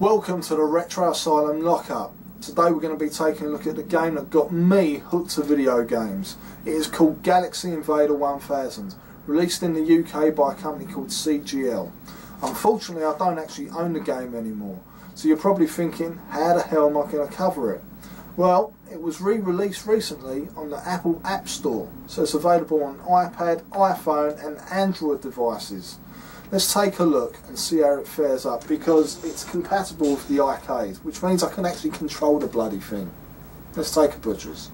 Welcome to the Retro Asylum Lockup. Today we're going to be taking a look at the game that got me hooked to video games. It is called Galaxy Invader 1000, released in the UK by a company called CGL. Unfortunately, I don't actually own the game anymore, so you're probably thinking, how the hell am I going to cover it? Well, it was re-released recently on the Apple App Store, so it's available on iPad, iPhone and Android devices. Let's take a look and see how it fares up, because it's compatible with the arcade, which means I can actually control the bloody thing. Let's take a butcher's.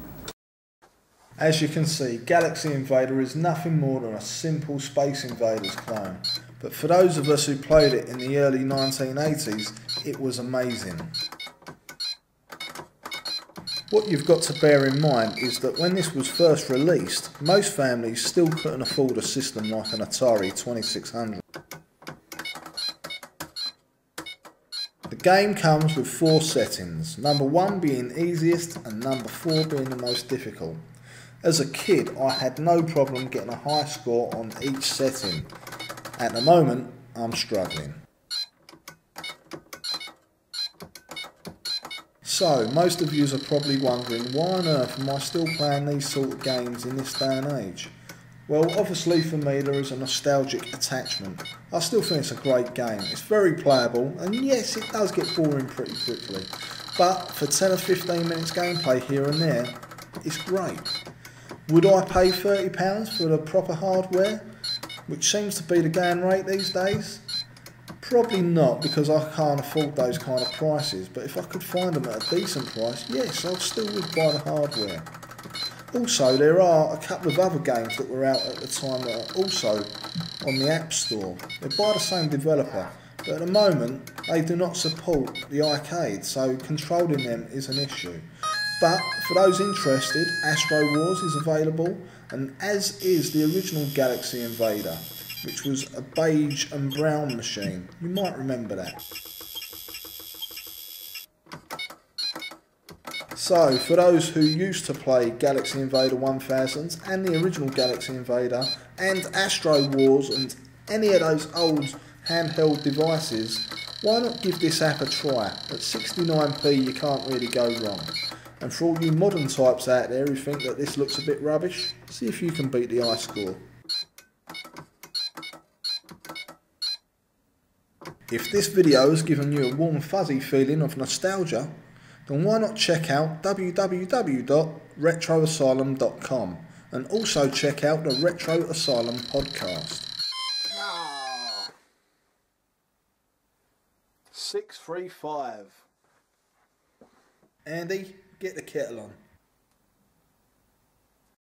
As you can see, Galaxy Invader is nothing more than a simple Space Invaders clone. But for those of us who played it in the early 1980s, it was amazing. What you've got to bear in mind is that when this was first released, most families still couldn't afford a system like an Atari 2600. The game comes with 4 settings, number 1 being easiest and number 4 being the most difficult. As a kid, I had no problem getting a high score on each setting. At the moment, I'm struggling. So, most of you are probably wondering, why on earth am I still playing these sort of games in this day and age? Well, obviously for me there is a nostalgic attachment. I still think it's a great game. It's very playable, and yes, it does get boring pretty quickly. But for 10 or 15 minutes gameplay here and there, it's great. Would I pay £30 for the proper hardware, which seems to be the going rate these days? Probably not, because I can't afford those kind of prices, but if I could find them at a decent price, yes, I still would buy the hardware. Also, there are a couple of other games that were out at the time that are also on the App Store. They're by the same developer, but at the moment they do not support the arcade, so controlling them is an issue. But for those interested, Astro Wars is available, and as is the original Galaxy Invader, which was a beige and brown machine. You might remember that. So, for those who used to play Galaxy Invader 1000 and the original Galaxy Invader and Astro Wars and any of those old handheld devices, why not give this app a try? At 69p you can't really go wrong. And for all you modern types out there who think that this looks a bit rubbish, see if you can beat the iScore. If this video has given you a warm fuzzy feeling of nostalgia, then why not check out www.retroasylum.com and also check out the Retro Asylum podcast. 635. Andy, get the kettle on.